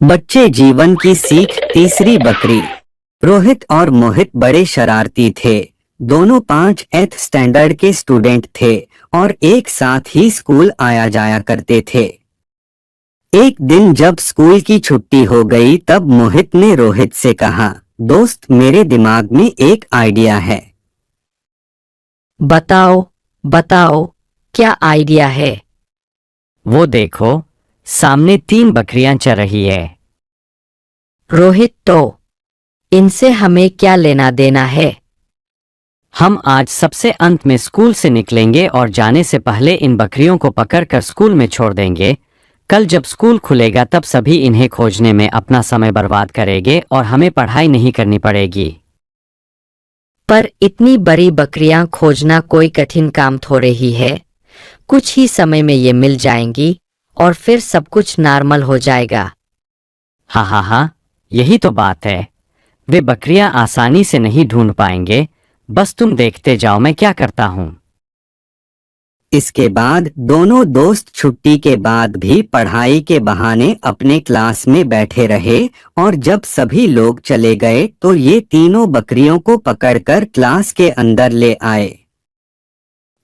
बच्चे जीवन की सीख। तीसरी बकरी। रोहित और मोहित बड़े शरारती थे। दोनों 5th स्टैंडर्ड के स्टूडेंट थे और एक साथ ही स्कूल आया जाया करते थे। एक दिन जब स्कूल की छुट्टी हो गई तब मोहित ने रोहित से कहा, दोस्त, मेरे दिमाग में एक आइडिया है। बताओ बताओ, क्या आइडिया है? वो देखो, सामने 3 बकरियां चर रही है। रोहित, तो इनसे हमें क्या लेना देना है? हम आज सबसे अंत में स्कूल से निकलेंगे और जाने से पहले इन बकरियों को पकड़कर स्कूल में छोड़ देंगे। कल जब स्कूल खुलेगा तब सभी इन्हें खोजने में अपना समय बर्बाद करेंगे और हमें पढ़ाई नहीं करनी पड़ेगी। पर इतनी बड़ी बकरियां खोजना कोई कठिन काम थोड़े ही है। कुछ ही समय में ये मिल जाएंगी और फिर सब कुछ नॉर्मल हो जाएगा। हाँ, यही तो बात है। वे बकरियां आसानी से नहीं ढूंढ पाएंगे। बस तुम देखते जाओ मैं क्या करता हूँ। इसके बाद दोनों दोस्त छुट्टी के बाद भी पढ़ाई के बहाने अपने क्लास में बैठे रहे और जब सभी लोग चले गए तो ये तीनों बकरियों को पकड़कर क्लास के अंदर ले आए।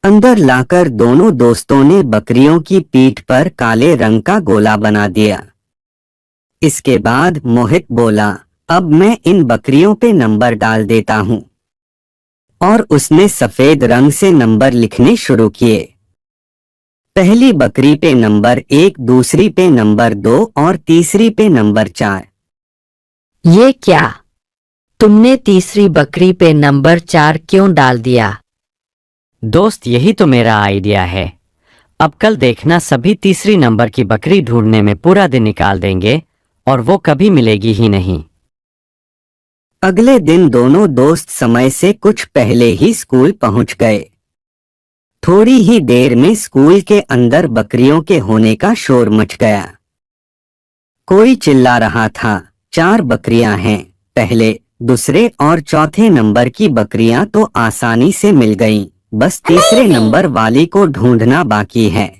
अंदर लाकर दोनों दोस्तों ने बकरियों की पीठ पर काले रंग का गोला बना दिया। इसके बाद मोहित बोला, अब मैं इन बकरियों पे नंबर डाल देता हूँ। और उसने सफेद रंग से नंबर लिखने शुरू किए। पहली बकरी पे नंबर 1, दूसरी पे नंबर 2 और तीसरी पे नंबर 4। ये क्या? तुमने तीसरी बकरी पे नंबर 4 क्यों डाल दिया? दोस्त, यही तो मेरा आइडिया है। अब कल देखना, सभी तीसरी नंबर की बकरी ढूंढने में पूरा दिन निकाल देंगे और वो कभी मिलेगी ही नहीं। अगले दिन दोनों दोस्त समय से कुछ पहले ही स्कूल पहुंच गए। थोड़ी ही देर में स्कूल के अंदर बकरियों के होने का शोर मच गया। कोई चिल्ला रहा था, 4 बकरियां हैं। पहले, दूसरे और चौथे नंबर की बकरियां तो आसानी से मिल गईं, बस तीसरे नंबर वाली को ढूंढना बाकी है।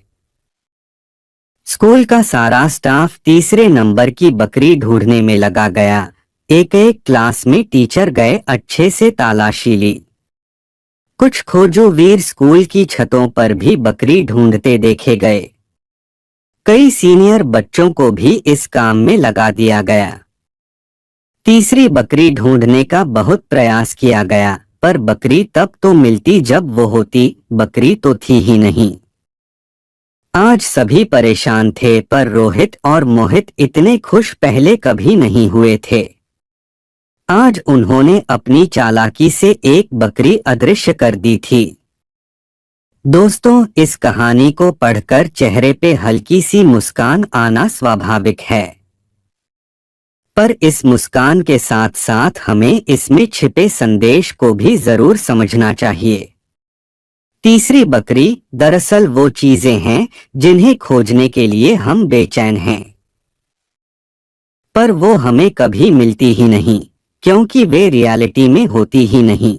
स्कूल का सारा स्टाफ तीसरे नंबर की बकरी ढूंढने में लगा गया। एक एक क्लास में टीचर गए अच्छे से तलाशी ली। कुछ खोजोवीर स्कूल की छतों पर भी बकरी ढूंढते देखे गए। कई सीनियर बच्चों को भी इस काम में लगा दिया गया। तीसरी बकरी ढूंढने का बहुत प्रयास किया गया, पर बकरी तब तो मिलती जब वो होती, बकरी तो थी ही नहीं। आज सभी परेशान थे, पर रोहित और मोहित इतने खुश पहले कभी नहीं हुए थे। आज उन्होंने अपनी चालाकी से एक बकरी अदृश्य कर दी थी। दोस्तों, इस कहानी को पढ़कर चेहरे पे हल्की सी मुस्कान आना स्वाभाविक है, पर इस मुस्कान के साथ साथ हमें इसमें छिपे संदेश को भी जरूर समझना चाहिए। तीसरी बकरी दरअसल वो चीजें हैं जिन्हें खोजने के लिए हम बेचैन हैं, पर वो हमें कभी मिलती ही नहीं, क्योंकि वे रियलिटी में होती ही नहीं।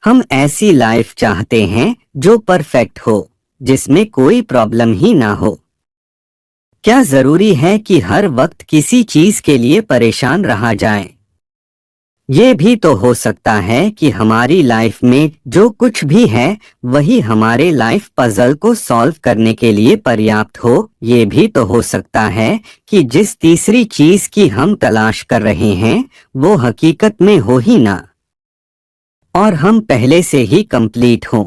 हम ऐसी लाइफ चाहते हैं जो परफेक्ट हो, जिसमें कोई प्रॉब्लम ही ना हो। क्या जरूरी है कि हर वक्त किसी चीज के लिए परेशान रहा जाए? ये भी तो हो सकता है कि हमारी लाइफ में जो कुछ भी है वही हमारे लाइफ पजल को सॉल्व करने के लिए पर्याप्त हो। ये भी तो हो सकता है कि जिस तीसरी चीज की हम तलाश कर रहे हैं वो हकीकत में हो ही ना, और हम पहले से ही कंप्लीट हों।